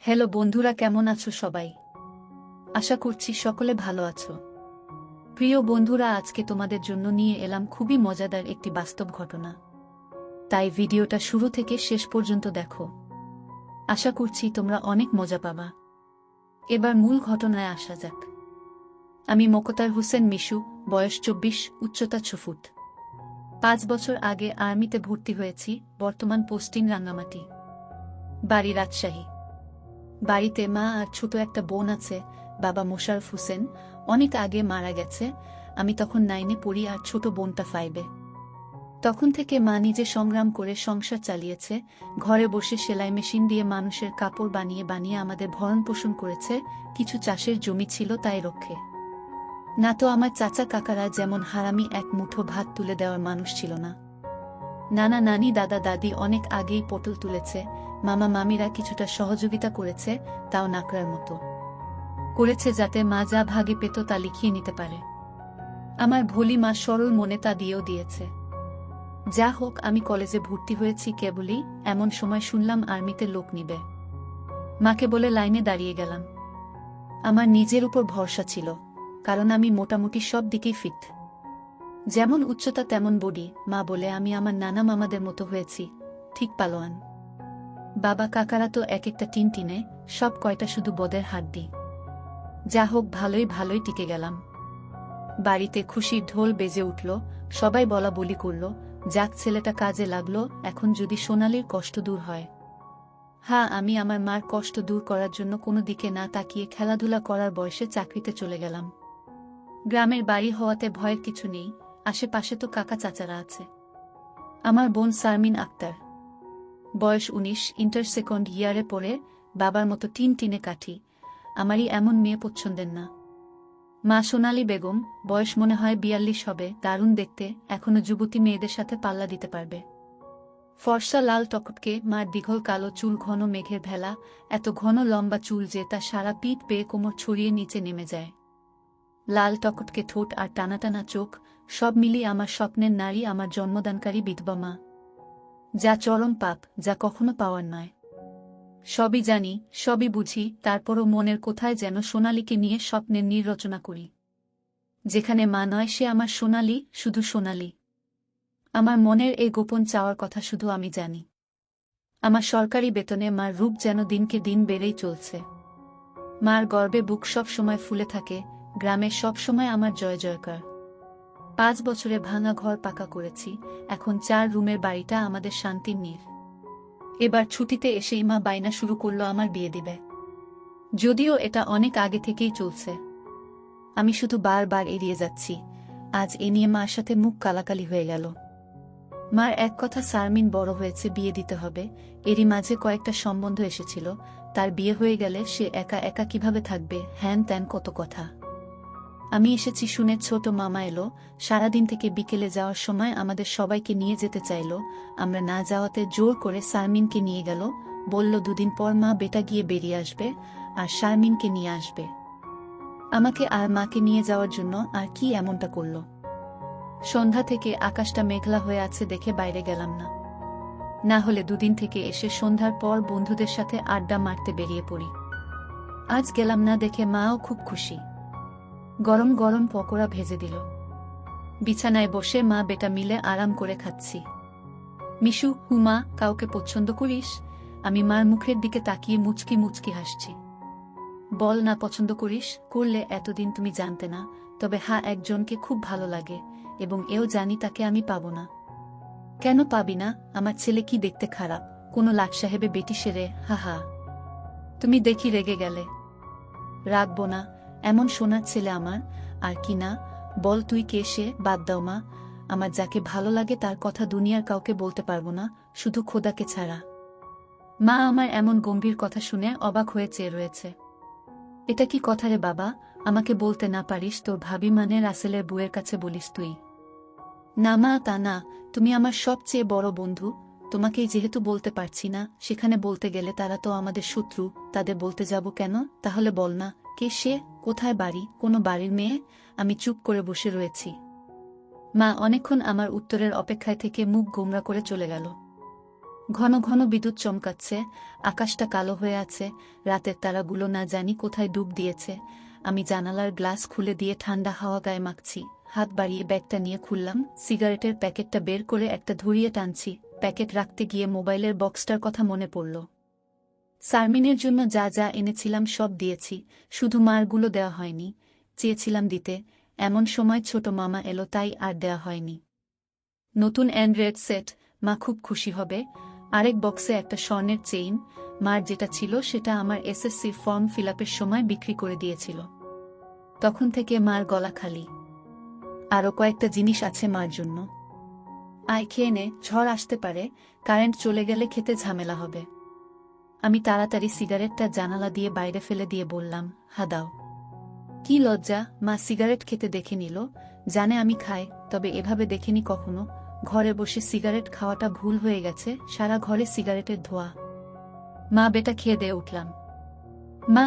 Hello বন্ধুরা, কেমন আছো সবাই? আশা করছি সকলে ভালো আছো। প্রিয় বন্ধুরা, আজকে তোমাদের জন্য নিয়ে এলাম খুবই মজাদার একটি বাস্তব ঘটনা। তাই ভিডিওটা শুরু থেকে শেষ পর্যন্ত দেখো। আশা করছি তোমরা অনেক মজা পাবা। এবার মূল ঘটনায় আসা যাক। আমি মোকতার হোসেন মিশু, বয়স 24, উচ্চতা 6 ফুট। 5 বছর আগে আর্মিতে ভর্তি হয়েছি, বর্তমান পোস্টিং রাঙ্গামাটি। বাড়ি রাজশাহী। বাড়িতে মা আর ছোট একটা বোন আছে। বাবা মোশাররফ হোসেন অনেক আগে মারা গেছে। আমি তখন 9-এ পড়ি আর ছোট বোনটা 5-এ। তখন থেকে মা নিজে সংগ্রাম করে সংসার চালিয়েছে। ঘরে বসে সেলাই মেশিন দিয়ে মানুষের কাপড় বানিয়ে বানিয়ে আমাদের ভরণ পোষণ করেছে। কিছু চাষের জমি ছিল, তাই রক্ষে না তো আমার চাচা কাকারা যেমন হারামি এক মুঠো ভাত তুলে দেওয়ার মানুষ ছিল না। নানা নানি দাদা দাদি অনেক আগেই পটল তুলেছে। মামা মামিরা কিছুটা সহযোগিতা করেছে, তাও নাকড়ার মতো করেছে, যাতে মা যা ভাগে পেত তা লিখিয়ে নিতে পারে। আমার ভোলি মা সরল মনে তা দিয়েও দিয়েছে। যা হোক, আমি কলেজে ভর্তি হয়েছি কেবলই, এমন সময় শুনলাম আর্মিতে লোক নিবে। মাকে বলে লাইনে দাঁড়িয়ে গেলাম। আমার নিজের উপর ভরসা ছিল, কারণ আমি মোটামুটি সব দিকেই ফিট। যেমন উচ্চতা তেমন বডি। মা বলে আমি আমার নানা মামাদের মতো হয়েছি, ঠিক পালোয়ান। বাবা কাকারা তো এক একটা টিনে, সব কয়টা শুধু বদের হাড্ডি। যা হোক, ভালোই ভালোই টিকে গেলাম। বাড়িতে খুশির ঢোল বেজে উঠল, সবাই বলা বলি করল, যাক ছেলেটা কাজে লাগলো, এখন যদি সোনালির কষ্ট দূর হয়। হ্যাঁ, আমি আমার মার কষ্ট দূর করার জন্য কোনো দিকে না তাকিয়ে খেলাধুলা করার বয়সে চাকরিতে চলে গেলাম। গ্রামের বাড়ি হওয়াতে ভয়ের কিছু নেই, আশেপাশে তো কাকা চাচারা আছে। আমার বোন শারমিন আক্তার, বয়স 19, ইন্টার সেকেন্ড ইয়ারে পড়ে। বাবার মতো টিনে কাঠি। আমারই এমন মেয়ে পছন্দের না। মা সোনালী বেগম, বয়স মনে হয় 42 হবে, দারুণ দেখতে, এখনো যুবতী মেয়েদের সাথে পাল্লা দিতে পারবে। ফর্সা লাল টকটকে, মার দীঘল কালো চুল, ঘন মেঘের ভেলা, এত ঘন লম্বা চুল যে তা সারা পিঠ পেয়ে কোমর ছড়িয়ে নিচে নেমে যায়। লাল টকটকে ঠোঁট আর টানা টানা চোখ, সব মিলিয়ে আমার স্বপ্নের নারী, আমার জন্মদানকারী বিধবা মা। যা চরম পাপ, যা কখনো পাওয়ার নয়। সবই জানি, সবই বুঝি, তারপরও মনের কোথায় যেন সোনালীকে নিয়ে স্বপ্নের নীড় রচনা করি। যেখানে মা নয়, সে আমার সোনালী, শুধু সোনালী। আমার মনের এই গোপন চাওয়ার কথা শুধু আমি জানি। আমার সরকারি বেতনে মার রূপ যেন দিনকে দিন বেড়েই চলছে। মার গর্বে বুক সব সময় ফুলে থাকে, গ্রামে সব সময় আমার জয় জয়কার। 5 বছরে ভাঙা ঘর পাকা করেছি, এখন 4 রুমের বাড়িটা আমাদের শান্তির নীড়। এবার ছুটিতে এসেই মা বায়না শুরু করলো আমার বিয়ে দিবে। যদিও এটা অনেক আগে থেকেই চলছে, আমি শুধু বারবার এড়িয়ে যাচ্ছি। আজ এ নিয়ে মার সাথে মুখ কালাকালি হয়ে গেল। মার এক কথা, শারমিন বড় হয়েছে, বিয়ে দিতে হবে। এরই মাঝে কয়েকটা সম্বন্ধ এসেছিল, তার বিয়ে হয়ে গেলে সে একা একা কিভাবে থাকবে, হ্যান ত্যান কত কথা। আমি এসেছি শুনে ছোট মামা এলো, সারাদিন থেকে বিকেলে যাওয়ার সময় আমাদের সবাইকে নিয়ে যেতে চাইল। আমরা না যাওয়াতে জোর করে শারমিনকে নিয়ে গেল, বলল 2 দিন পর মা বেটা গিয়ে বেরিয়ে আসবে, আর শারমিনকে নিয়ে আসবে। আমাকে আর মাকে নিয়ে যাওয়ার জন্য আর কি এমনটা করল। সন্ধ্যা থেকে আকাশটা মেঘলা হয়ে আছে দেখে বাইরে গেলাম না। না হলে 2 দিন থেকে এসে সন্ধ্যার পর বন্ধুদের সাথে আড্ডা মারতে বেরিয়ে পড়ি। আজ গেলাম না দেখে মাও খুব খুশি। গরম গরম পকোড়া ভেজে দিল। বিছানায় বসে মা বেটা মিলে আরাম করে খাচ্ছি। মিশু, হুমা, কাউকে পছন্দ করিস? আমি মার মুখের দিকে তাকিয়ে মুচকি মুচকি হাসছি। বল না, পছন্দ করিস? করলে এতদিন তুমি জানতে না, তবে হ্যাঁ, একজনকে খুব ভালো লাগে, এবং এও জানি তাকে আমি পাবো না। কেন পাবি না? আমার ছেলে কি দেখতে খারাপ? কোনো লাট সাহেবে বেটি সেরে? হা হা। তুমি দেখি রেগে গেলে। রাখবো না, এমন সোনার ছেলে আমার। আর কি না, বল তুই কে সে? বাদ দাও মা, আমার যাকে ভালো লাগে তার কথা দুনিয়ার কাউকে বলতে পারবো না, শুধু খোদাকে ছাড়া। মা আমার এমন গম্ভীর কথা শুনে অবাক হয়ে চেয়ে রয়েছে। এটা কি কথা রে বাবা? আমাকে বলতে না পারিস তোর ভাবি মানে রাসেলের বউয়ের কাছে বলিস তুই? না মা, তা না, তুমি আমার সবচেয়ে বড় বন্ধু। তোমাকেই যেহেতু বলতে পারছি না, সেখানে বলতে গেলে তারা তো আমাদের শত্রু, তাদের বলতে যাব কেন? তাহলে বল না, কে সে? কোথায় বাড়ি? কোনো বাড়ির মেয়ে? আমি চুপ করে বসে রয়েছি। মা অনেকক্ষণ আমার উত্তরের অপেক্ষায় থেকে মুখ গোমরা করে চলে গেল। ঘন ঘন বিদ্যুৎ চমকাচ্ছে, আকাশটা কালো হয়ে আছে, রাতের তারাগুলো না জানি কোথায় ডুব দিয়েছে। আমি জানালার গ্লাস খুলে দিয়ে ঠান্ডা হাওয়া গায়ে মাখছি। হাত বাড়িয়ে ব্যাগটা নিয়ে খুললাম, সিগারেটের প্যাকেটটা বের করে একটা ধরিয়ে টানছি। প্যাকেট রাখতে গিয়ে মোবাইলের বক্সটার কথা মনে পড়ল। সারমিনের জন্য যা যা এনেছিলাম সব দিয়েছি, শুধু মারগুলো দেওয়া হয়নি। চেয়েছিলাম দিতে, এমন সময় ছোট মামা এলো, তাই আর দেওয়া হয়নি। নতুন অ্যান্ড্রয়েড সেট, মা খুব খুশি হবে। আরেক বক্সে একটা স্বর্ণের চেইন, মার যেটা ছিল সেটা আমার এসএসসির ফর্ম ফিলআপের সময় বিক্রি করে দিয়েছিল। তখন থেকে মার গলা খালি। আরও কয়েকটা জিনিস আছে মার জন্য। আয় খেয়ে নে, ঝড় আসতে পারে, কারেন্ট চলে গেলে খেতে ঝামেলা হবে। আমি তাড়াতাড়ি সিগারেটটা জানালা দিয়ে বাইরে ফেলে দিয়ে বললাম, হা দাও। কি লজ্জা, মা সিগারেট খেতে দেখে নিল, জানে আমি খাই, তবে এভাবে দেখেনি কখনো। ঘরে বসে সিগারেট খাওয়াটা ভুল হয়ে গেছে, সারা ঘরে সিগারেটের ধোঁয়া। মা বেটা খেয়ে দিয়ে উঠলাম। মা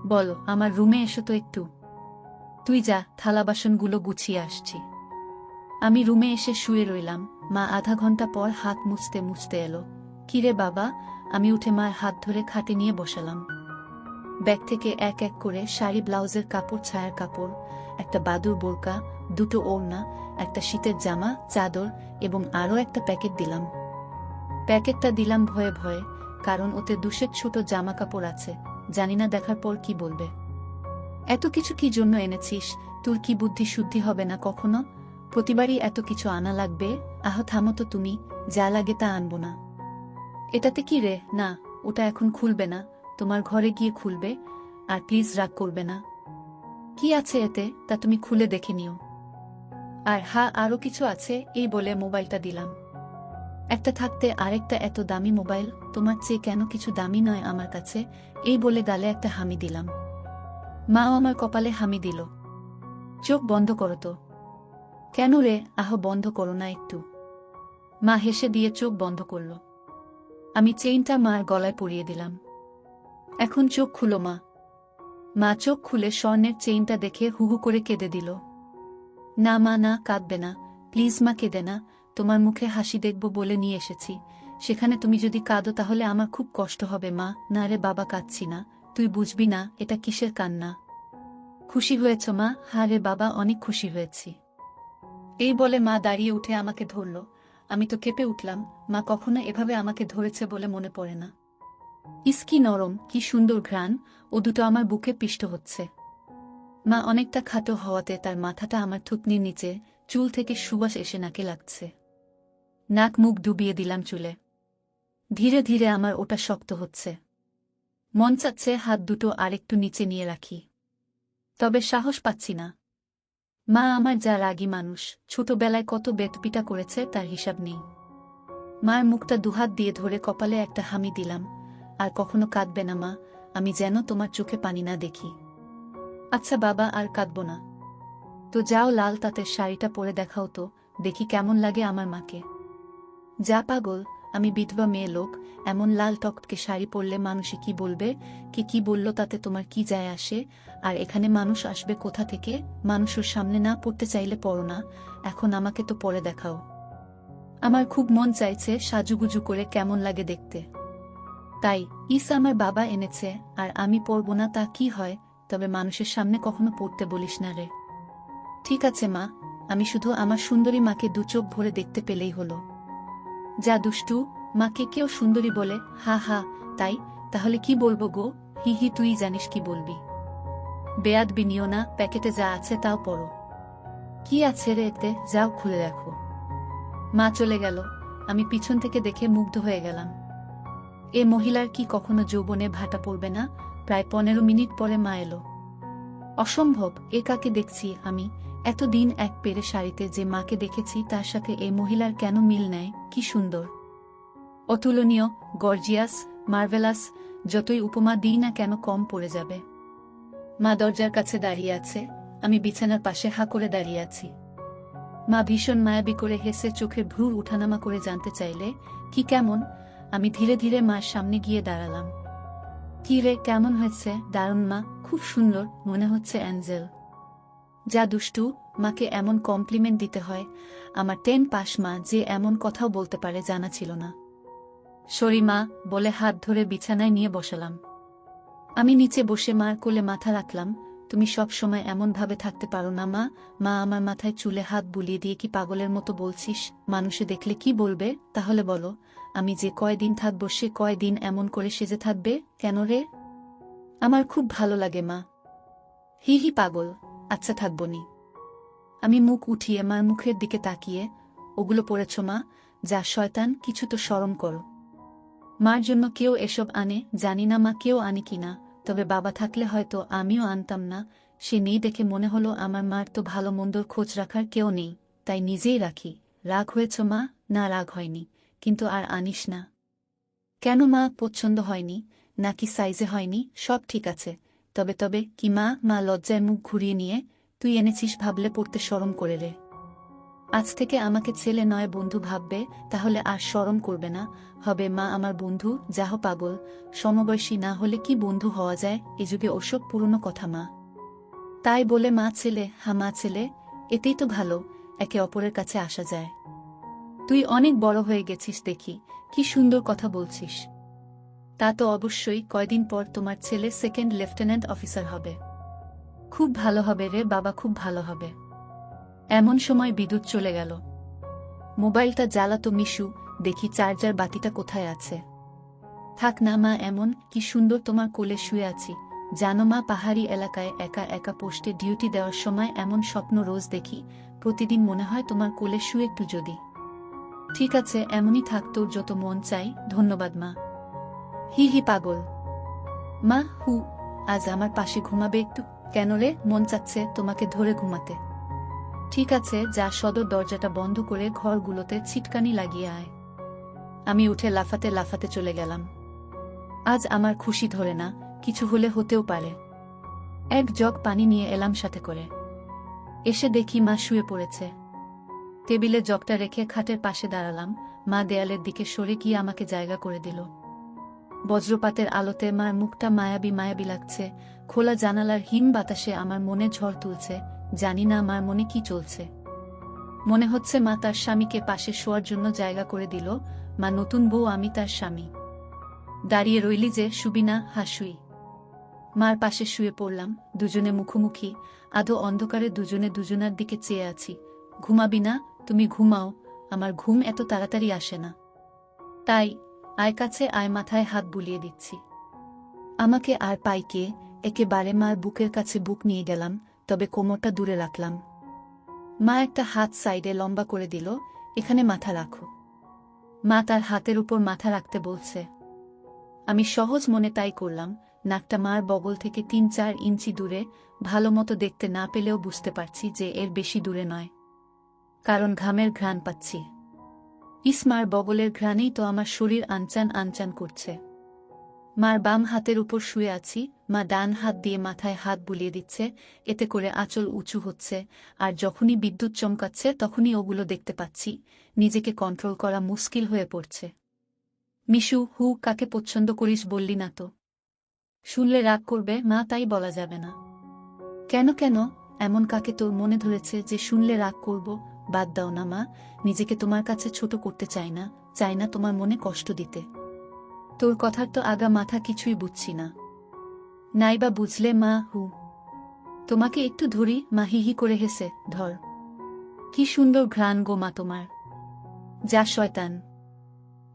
বলো, আমার রুমে এসো তো একটু। তুই যা, থালা বাসনগুলো গুছিয়ে আসছি। আমি রুমে এসে শুয়ে রইলাম। মা আধা ঘন্টা পর হাত মুছতে মুছতে এলো। কিরে বাবা? আমি উঠে মার হাত ধরে খাটে নিয়ে বসালাম। ব্যাগ থেকে এক এক করে শাড়ি, ব্লাউজের কাপড়, ছায়ার কাপড়, একটা বাদুর বোরকা, দুটো ওড়না, একটা শীতের জামা, চাদর এবং আরও একটা প্যাকেট দিলাম। প্যাকেটটা দিলাম ভয়ে ভয়ে, কারণ ওতে দুশেক ছোট জামা কাপড় আছে, জানি না দেখার পর কি বলবে। এত কিছু কি জন্য এনেছিস? তোর কি বুদ্ধি শুদ্ধি হবে না কখনো? প্রতিবারই এত কিছু আনা লাগবে? আহ থামো তো তুমি, যা লাগে তা আনবো না। এটাতে কি রে? না, ওটা এখন খুলবে না, তোমার ঘরে গিয়ে খুলবে। আর প্লিজ রাগ করবে না। কি আছে এতে, তা তুমি খুলে দেখে নিও। আর হ্যাঁ, আরও কিছু আছে, এই বলে মোবাইলটা দিলাম। একটা থাকতে আরেকটা এত দামি মোবাইল, তোমার চেয়ে কেন কিছু দামি নয় আমার কাছে? এই বলে গালে একটা হামি দিলাম। মাও আমার কপালে হামি দিল। চোখ বন্ধ করো তো। কেন রে? আহ বন্ধ করো না একটু। মা হেসে দিয়ে চোখ বন্ধ করল। আমি চেইনটা মার গলায় পরিয়ে দিলাম। এখন চোখ খুলো মা। মা চোখ খুলে স্বর্ণের চেইনটা দেখে হুহু করে কেঁদে দিল। না মা, না, কাঁদবে না, প্লিজ মা, কেঁদে না। তোমার মুখে হাসি দেখব বলে নিয়ে এসেছি, সেখানে তুমি যদি কাঁদো তাহলে আমার খুব কষ্ট হবে মা। না রে বাবা, কাঁদছি না, তুই বুঝবি না এটা কিসের কান্না। খুশি হয়েছ মা? হ্যাঁ রে বাবা, অনেক খুশি হয়েছি। এই বলে মা দাঁড়িয়ে উঠে আমাকে ধরল। আমি তো কেঁপে উঠলাম। মা কখনো এভাবে আমাকে ধরেছে বলে মনে পড়ে না। ইস কি নরম, কি সুন্দর ঘ্রাণ, ও দুটো আমার বুকে পিষ্ট হচ্ছে। মা অনেকটা খাটো হওয়াতে তার মাথাটা আমার থুতনির নিচে, চুল থেকে সুবাস এসে নাকে লাগছে। নাক মুখ ডুবিয়ে দিলাম চুলে। ধীরে ধীরে আমার ওটা শক্ত হচ্ছে। মন চাচ্ছে হাত দুটো আরেকটু নিচে নিয়ে রাখি, তবে সাহস পাচ্ছি না। মা আমার যা রাগী মানুষ, ছোটবেলায় কত বেতপিটা করেছে তার হিসাব নেই। মার মুখটা দুহাত দিয়ে ধরে কপালে একটা হামি দিলাম। আর কখনো কাঁদবে না মা, আমি যেন তোমার চোখে পানি না দেখি। আচ্ছা বাবা, আর কাঁদব না। তো যাও, লাল তাঁতের শাড়িটা পরে দেখাও তো, দেখি কেমন লাগে আমার মাকে। যা পাগল, আমি বিধবা মেয়ে লোক, এমন লাল টকটকে শাড়ি পরলে মানুষে কি বলবে? কে কি বলল তাতে তোমার কি যায় আসে? আর এখানে মানুষ আসবে কোথা থেকে? মানুষের সামনে না পড়তে চাইলে পড়ো না, এখন আমাকে তো পরে দেখাও। আমার খুব মন চাইছে সাজুগুজু করে কেমন লাগে দেখতে। তাই ইস আমার বাবা এনেছে, আর আমি পরব না তা কি হয়? তবে মানুষের সামনে কখনো পড়তে বলিস না রে। ঠিক আছে মা, আমি শুধু আমার সুন্দরী মাকে দু চোখ ভরে দেখতে পেলেই হলো। যা দুষ্টু, মাকে কেউ সুন্দরী বলে? হা হা, তাই? তাহলে কি বলবো গো? হি হি, তুই জানিস কি বলবি। বেয়াদবি নিও না, প্যাকেটে যা আছে তাও পড়ো। কি আছে রে এতে? যাও খুলে দেখো। মা চলে গেল। আমি পিছন থেকে দেখে মুগ্ধ হয়ে গেলাম। এ মহিলার কি কখনো যৌবনে ভাটা পড়বে না? প্রায় 15 মিনিট পরে মা এলো। অসম্ভব, এ কাকে দেখছি আমি? এতদিন এক পেরে শাড়িতে যে মাকে দেখেছি তার সাথে এই মহিলার কেন মিল নেয়? কি সুন্দর, অতুলনীয়, গর্জিয়াস, মার্ভেলাস, যতই উপমা দিই না কেন কম পড়ে যাবে। মা দরজার কাছে দাঁড়িয়ে আছে, আমি বিছানার পাশে হা করে দাঁড়িয়ে আছি। মা ভীষণ মায়াবী করে হেসে চোখের ভ্রু উঠানামা করে জানতে চাইলে, কি কেমন? আমি ধীরে ধীরে মার সামনে গিয়ে দাঁড়ালাম। কি রে, কেমন হয়েছে? দারুণ মা, খুব সুন্দর, মনে হচ্ছে অ্যাঞ্জেল। যা দুষ্টু, মাকে এমন কমপ্লিমেন্ট দিতে হয়? আমার 10 পাস মা যে এমন কথাও বলতে পারে জানা ছিল না। সরি মা বলে হাত ধরে বিছানায় নিয়ে বসালাম। আমি নিচে বসে মার কোলে মাথা রাখলাম। তুমি সব সময় এমন ভাবে থাকতে পারো না মা। মা আমার মাথায় চুলে হাত বুলিয়ে দিয়ে কি পাগলের মতো বলছিস? মানুষে দেখলে কি বলবে? তাহলে বলো, আমি যে কয়দিন থাকবো সে কয়দিন এমন করে সেজে থাকবে কেন রে? আমার খুব ভালো লাগে মা। হি হি পাগল, আচ্ছা থাকবনি। আমি মুখ উঠিয়ে মার মুখের দিকে তাকিয়ে, ওগুলো পড়েছ মা? যা শয়তান, কিছু তো শরম করো। মার জন্য কেউ এসব আনে জানি না মা, কেউ আনে কিনা, তবে বাবা থাকলে হয়তো আমিও আনতাম না। সে নেই দেখে মনে হলো আমার মার তো ভালো মন্দর খোঁজ রাখার কেউ নেই, তাই নিজেই রাখি। রাগ হয়েছ মা? না রাগ হয়নি, কিন্তু আর আনিস না কেন মা? পছন্দ হয়নি নাকি সাইজে হয়নি? সব ঠিক আছে। তবে তবে কি মা? মা লজ্জায় মুখ ঘুরিয়ে নিয়ে, তুই এনেছিস ভাবলে পড়তে শরম করে রে। আজ থেকে আমাকে ছেলে নয় বন্ধু ভাববে, তাহলে আর শরম করবে না। হবে মা আমার বন্ধু। যাহ পাগল, সমবয়সী না হলে কি বন্ধু হওয়া যায় এ যুগে? ওসব পুরনো কথা মা। তাই বলে মা ছেলে? হ্যাঁ মা ছেলে, এতেই তো ভালো, একে অপরের কাছে আসা যায়। তুই অনেক বড় হয়ে গেছিস দেখি, কি সুন্দর কথা বলছিস। তা তো অবশ্যই, কয়দিন পর তোমার ছেলে সেকেন্ড লেফটেন্যান্ট অফিসার হবে। খুব ভালো হবে রে বাবা, খুব ভালো হবে। এমন সময় বিদ্যুৎ চলে গেল। মোবাইলটা জ্বালাতো মিশু, দেখি চার্জার বাতিটা কোথায় আছে। থাক না মা, এমন কি সুন্দর তোমার কোলে শুয়ে আছি। জানো মা, পাহাড়ি এলাকায় একা একা পোস্টে ডিউটি দেওয়ার সময় এমন স্বপ্ন রোজ দেখি। প্রতিদিন মনে হয় তোমার কোলে শুয়ে একটু যদি। ঠিক আছে, এমনই থাক, তোর যত মন চাই। ধন্যবাদ মা। হি হি পাগল। মা হু, আজ আমার পাশে ঘুমাবে একটু? কেন রে, মন চাচ্ছে তোমাকে ধরে ঘুমাতে। ঠিক আছে, যা সদর দরজাটা বন্ধ করে ঘরগুলোতে ছিটকানি লাগিয়ে আয়। আমি উঠে লাফাতে লাফাতে চলে গেলাম। আজ আমার খুশি ধরে না, কিছু হলে হতেও পারে। এক জগ পানি নিয়ে এলাম সাথে করে। এসে দেখি মা শুয়ে পড়েছে। টেবিলে জগটা রেখে খাটের পাশে দাঁড়ালাম। মা দেয়ালের দিকে সরে গিয়ে আমাকে জায়গা করে দিল। বজ্রপাতের আলোতে মার মুখটা মায়াবী মায়াবী লাগছে। খোলা জানালার হিম বাতাসে আমার মনে ঝড় তুলছে। জানি না আমার মনে কি চলছে। মনে হচ্ছে মা তার স্বামীকে পাশে শোয়ার জন্য জায়গা করে দিল। মা নতুন বউ, আমি তার স্বামী। দাঁড়িয়ে রইলি যে, শুবি না? হাসুই। মার পাশে শুয়ে পড়লাম, দুজনে মুখোমুখি। আধো অন্ধকারে দুজনে দুজনার দিকে চেয়ে আছি। ঘুমাবি না? তুমি ঘুমাও, আমার ঘুম এত তাড়াতাড়ি আসে না। তাই আয় কাছে আয়, মাথায় হাত বুলিয়ে দিচ্ছি। আমাকে আর পাই কে? একেবারে মার বুকের কাছে বুক নিয়ে গেলাম, তবে কোমরটা দূরে রাখলাম। মা একটা হাত সাইডে লম্বা করে দিল। এখানে মাথা রাখো। মা তার হাতের উপর মাথা রাখতে বলছে। আমি সহজ মনে তাই করলাম। নাকটা মার বগল থেকে ৩-৪ ইঞ্চি দূরে। ভালো মতো দেখতে না পেলেও বুঝতে পারছি যে এর বেশি দূরে নয়, কারণ ঘামের ঘ্রাণ পাচ্ছি। মার বগলের ঘ্রাণেই তো আমার শরীর আনচান আনচান করছে। মার বাম হাতের উপর শুয়ে আছি, মা ডান হাত দিয়ে মাথায় হাত বুলিয়ে দিচ্ছে। এতে করে আঁচল উঁচু হচ্ছে, আর যখনই বিদ্যুৎ চমকাচ্ছে তখনই ওগুলো দেখতে পাচ্ছি। নিজেকে কন্ট্রোল করা মুশকিল হয়ে পড়ছে। মিশু, হু, কাকে পছন্দ করিস বললি না তো? শুনলে রাগ করবে মা, তাই বলা যাবে না। কেন কেন, এমন কাকে তোর মনে ধরেছে যে শুনলে রাগ করব? বাদ দাও না মা, নিজেকে তোমার কাছে ছোট করতে চাই না, চাই না তোমার মনে কষ্ট দিতে। তোর কথার তো আগা মাথা কিছুই বুঝছি না। নাইবা বুঝলে মা, হু। তোমাকে একটু ধরি? মা হিহি করে হেসে, ধর। কি সুন্দর ঘ্রাণ গো মা তোমার। যা শয়তান।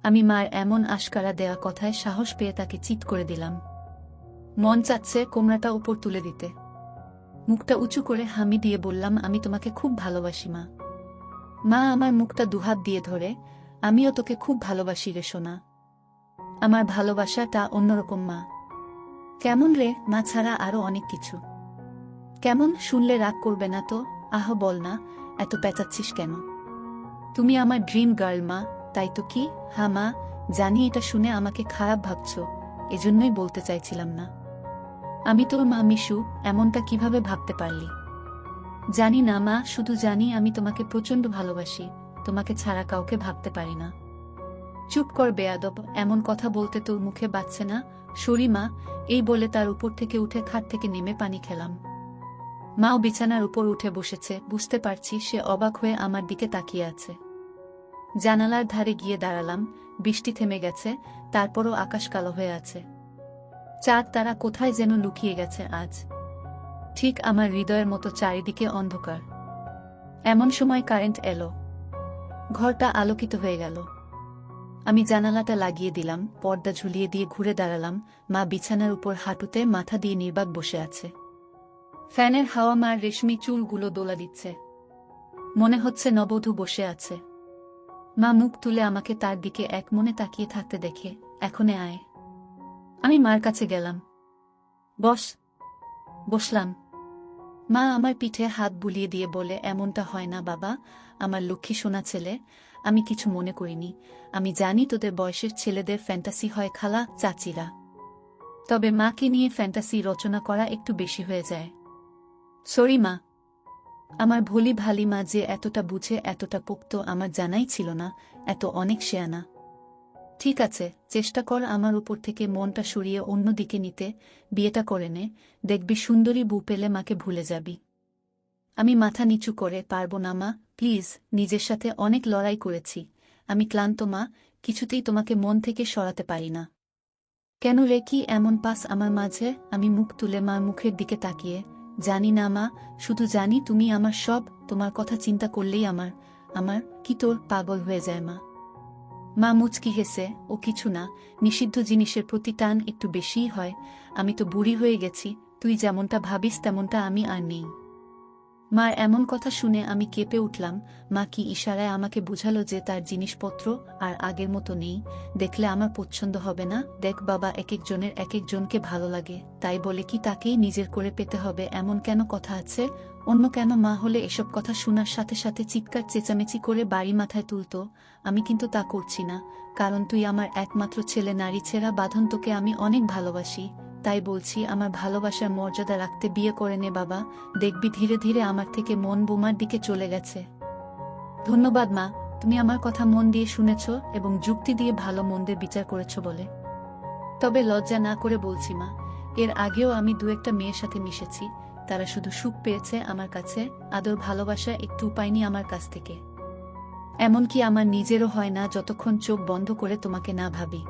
আমি মার এমন আশকারা দেয়া কথায় সাহস পেয়ে তাকে চিৎ করে দিলাম। মন চাচ্ছে কোমরাটা উপর তুলে দিতে। মুখটা উঁচু করে হামি দিয়ে বললাম, আমি তোমাকে খুব ভালোবাসি মা। মা আমার মুখটা দুহাত দিয়ে ধরে, আমিও তোকে খুব ভালোবাসি রে সোনা। আমার ভালোবাসাটা অন্যরকম মা। কেমন রে? মা ছাড়া আরো অনেক কিছু। কেমন? শুনলে রাগ করবে না তো? আহ বল না, এত পেঁচাচ্ছিস কেন? তুমি আমার ড্রিম গার্ল মা। তাই তো। কি? হ্যাঁ মা, জানি এটা শুনে আমাকে খারাপ ভাবছ, এজন্যই বলতে চাইছিলাম না। আমি তোর মা মিশু, এমনটা কিভাবে ভাবতে পারলি? জানি না মা, শুধু জানি আমি তোমাকে প্রচণ্ড ভালোবাসি। তোমাকে ছাড়া কাউকে ভাবতে পারি না। চুপ কর বেয়াদব, এমন কথা বলতে তোর মুখে বাজছে না? সরি মা। এই বলে তার উপর থেকে উঠে খাট থেকে নেমে পানি খেলাম। মাও বিছানার উপর উঠে বসেছে। বুঝতে পারছি সে অবাক হয়ে আমার দিকে তাকিয়ে আছে। জানালার ধারে গিয়ে দাঁড়ালাম। বৃষ্টি থেমে গেছে, তারপরও আকাশ কালো হয়ে আছে। চাঁদ তারা কোথায় যেন লুকিয়ে গেছে আজ। ঠিক আমার হৃদয়ের মতো চারিদিকে অন্ধকার। এমন সময় কারেন্ট এলো। ঘরটা আলোকিত হয়ে গেল। আমি জানালাটা লাগিয়ে দিলাম, পর্দা ঝুলিয়ে দিয়ে ঘুরে দাঁড়ালাম। মা বিছানার উপর হাঁটুতে মাথা দিয়ে নির্বাক বসে আছে। ফ্যানের হাওয়া মার রেশমি চুলগুলো দোলা দিচ্ছে। মনে হচ্ছে নববধূ বসে আছে। মা মুখ তুলে আমাকে তার দিকে এক মনে তাকিয়ে থাকতে দেখে, এখনে আয়। আমি মার কাছে গেলাম। বস। বসলাম। মা আমার পিঠে হাত বুলিয়ে দিয়ে বলে, এমনটা হয় না বাবা, আমার লক্ষ্মী সোনা ছেলে। আমি কিছু মনে করিনি। আমি জানি তোদের বয়সের ছেলেদের ফ্যান্টাসি হয় খালা, চাচিরা। তবে মাকে নিয়ে ফ্যান্টাসি রচনা করা একটু বেশি হয়ে যায়। সরি মা। আমার ভোলি ভালি মা যে এতটা বুঝে, এতটা পোক্ত আমার জানাই ছিল না, এত অনেক শেয়ানা। ঠিক আছে, চেষ্টা কর আমার উপর থেকে মনটা সরিয়ে অন্য দিকে নিতে। বিয়েটা করে নে, দেখবি সুন্দরী বউ পেলে মাকে ভুলে যাবি। আমি মাথা নিচু করে, পারবো না মা, প্লিজ। নিজের সাথে অনেক লড়াই করেছি। আমি ক্লান্ত মা, কিছুতেই তোমাকে মন থেকে সরাতে পারি না। কেন রে, কি এমন পাস আমার মাঝে? আমি মুখ তুলে মার মুখের দিকে তাকিয়ে, জানি না মা, শুধু জানি তুমি আমার সব। তোমার কথা চিন্তা করলেই আমার আমার কি তোর পাগল হয়ে যায় মা। মা মুচকি হেসে, ও কিছু না, নিষিদ্ধ জিনিসের প্রতি টান একটু বেশিই হয়। আমি তো বুড়ি হয়ে গেছি, তুই যেমনটা ভাবিস তেমনটা আমি আর নেই। মার এমন কথা শুনে আমি কেঁপে উঠলাম। মা কি ইশারায় আমাকে বুঝালো যে তার জিনিসপত্র আর আগের মতো নেই, দেখলে আমার পছন্দ হবে না? দেখ বাবা, এক একজনের এক একজনকে ভালো লাগে, তাই বলে কি তাকেই নিজের করে পেতে হবে এমন কেন কথা আছে? অন্য কেন মা হলে এসব কথা শোনার সাথে সাথে চিৎকার চেঁচামেচি করে বাড়ি মাথায় তুলত। আমি কিন্তু তা করছি না, কারণ তুই আমার একমাত্র ছেলে। নারী ছেঁড়া বাঁধন তোকে আমি অনেক ভালোবাসি, তাই বলছি আমার ভালোবাসার মর্যাদা রাখতে বিয়ে করে নে বাবা। দেখবি ধীরে ধীরে আমার থেকে মন বোমার দিকে চলে গেছে। ধন্যবাদ মা, তুমি আমার কথা মন দিয়ে শুনেছ এবং যুক্তি দিয়ে ভালো মন্দের বিচার করেছ বলে। তবে লজ্জা না করে বলছি মা, এর আগেও আমি দু একটা মেয়ের সাথে মিশেছি, তারা শুধু সুখ পেয়েছে আমার কাছে, আদর ভালোবাসা একটু পাইনি আমার কাছ থেকে। এমনকি আমার নিজেরও হয় না যতক্ষণ চোখ বন্ধ করে তোমাকে না ভাবি।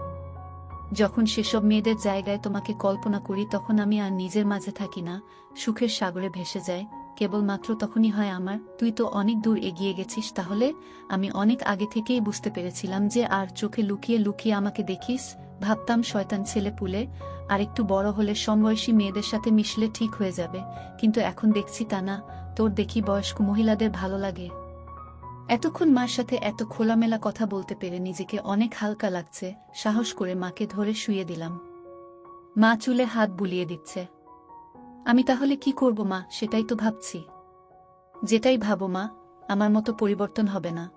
যখন সেসব মেয়েদের জায়গায় তোমাকে কল্পনা করি তখন আমি আর নিজের মাঝে থাকি না, সুখের সাগরে ভেসে যায়। কেবলমাত্র তখনই হয় আমার। তুই তো অনেক দূর এগিয়ে গেছিস তাহলে। আমি অনেক আগে থেকেই বুঝতে পেরেছিলাম যে আর চোখে লুকিয়ে লুকিয়ে আমাকে দেখিস। ভাবতাম শয়তান ছেলে পুলে, আর একটু বড় হলে সমবয়সী মেয়েদের সাথে মিশলে ঠিক হয়ে যাবে, কিন্তু এখন দেখছি তা না। তোর দেখি বয়স্ক মহিলাদের ভালো লাগে। এতক্ষণ মার সাথে এত খোলামেলা কথা বলতে পেরে নিজেকে অনেক হালকা লাগছে। সাহস করে মাকে ধরে শুইয়ে দিলাম। মা চুলে হাত বুলিয়ে দিচ্ছে। আমি তাহলে কি করব মা, সেটাই তো ভাবছি। যেটাই ভাবো মা, আমার মতো পরিবর্তন হবে না।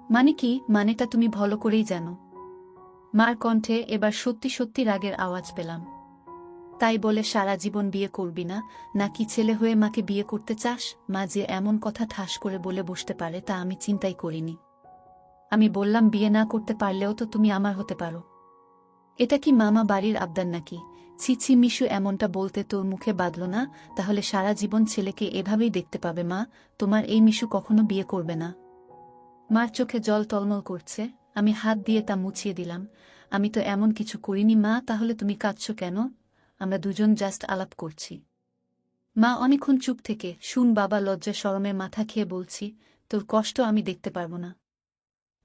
মানে কি? মানেটা তুমি ভালো করেই জানো। মার কণ্ঠে এবার সত্যি সত্যি রাগের আওয়াজ পেলাম। তাই বলে সারা জীবন বিয়ে করবি না, নাকি ছেলে হয়ে মাকে বিয়ে করতে চাস? মা যে এমন কথা ঠাস করে বলে বসতে পারে তা আমি চিন্তাই করিনি। আমি বললাম, বিয়ে না করতে পারলেও তো তুমি আমার হতে পারো। এটা কি মামা বাড়ির আবদার নাকি? ছিছি মিশু, এমনটা বলতে তোর মুখে বাঁধল না? তাহলে সারা জীবন ছেলেকে এভাবেই দেখতে পাবে মা। তোমার এই মিশু কখনো বিয়ে করবে না। মার চোখে জল টলমল করছে। আমি হাত দিয়ে তা মুছিয়ে দিলাম। আমি তো এমন কিছু করিনি মা। তাহলে তুমি কাঁদছ কেন? আমরা দুজন জাস্ট আলাপ করছি। মা অনেকক্ষণ চুপ থেকে, শুন বাবা, লজ্জা শরমে মাথা খেয়ে বলছি, তোর কষ্ট আমি দেখতে পারবো না।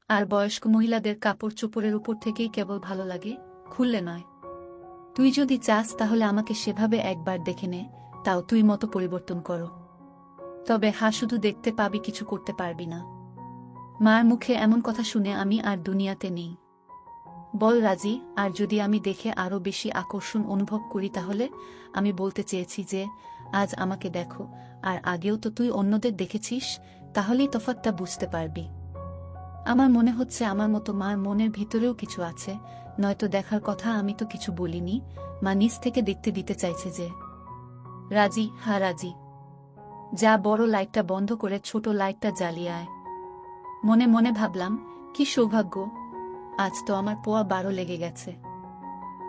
আর বয়স্ক মহিলাদের কাপড় চোপড়ের উপর থেকেই কেবল ভালো লাগে, খুললে নয়। তুই যদি চাস তাহলে আমাকে সেভাবে একবার দেখে নে, তাও তুই মতো পরিবর্তন করো। তবে শুধু দেখতে পাবি, কিছু করতে পারবি না। মার মুখে এমন কথা শুনে আমি আর দুনিয়াতে নেই। বল রাজি। আর যদি আমি দেখে আরো বেশি আকর্ষণ অনুভব করি তাহলে? আমি বলতে চেয়েছি যে আজ আমাকে দেখো, আর আগেও তো তুই অন্যদের দেখেছিস, তাহলেই তফাৎটা বুঝতে পারবি। আমার মনে হচ্ছে আমার মতো মার মনের ভিতরেও কিছু আছে, নয়তো দেখার কথা আমি তো কিছু বলিনি। মা নিজ থেকে দেখতে দিতে চাইছে যে। রাজি? হ্যাঁ রাজি। যা, বড় লাইটটা বন্ধ করে ছোট লাইটটা জ্বালিয়ে আয়। মনে মনে ভাবলাম, কি সৌভাগ্য, আজ তো আমার পোয়া 12 লেগে গেছে।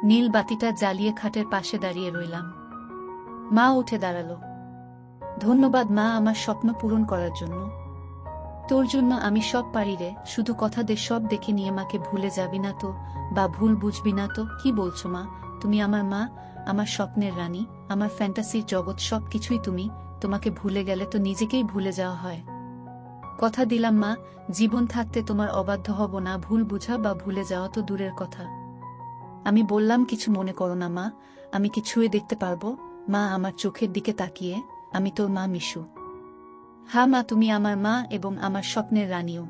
নীল বাতিটা জ্বালিয়ে খাটের পাশে দাঁড়িয়ে রইলাম। মা উঠে দাঁড়ালো। ধন্যবাদ মা, আমার স্বপ্ন পূরণ করার জন্য। তোর জন্য আমি সব পারি রে, শুধু কথা দে সব দেখে নিয়ে মাকে ভুলে যাবি না তো, বা ভুল বুঝবি না তো। কি বলছো মা? তুমি আমার মা, আমার স্বপ্নের রানী, আমার ফ্যান্টাসির জগৎ, সব কিছুই তুমি। তোমাকে ভুলে গেলে তো নিজেকেই ভুলে যাওয়া হয়। কথা দিলাম মা, জীবন থাকতে তোমার অবাধ্য হব না। ভুল বুঝা বা ভুলে যাওয়া তো দূরের কথা। আমি বললাম কিছু মনে করো না মা, আমি কি ছুঁয়ে দেখতে পারবো? মা আমার চোখের দিকে তাকিয়ে, আমি তোর মা মিশু। হ্যাঁ মা, তুমি আমার মা এবং আমার স্বপ্নের রানীও।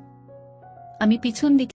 আমি পিছন দিকে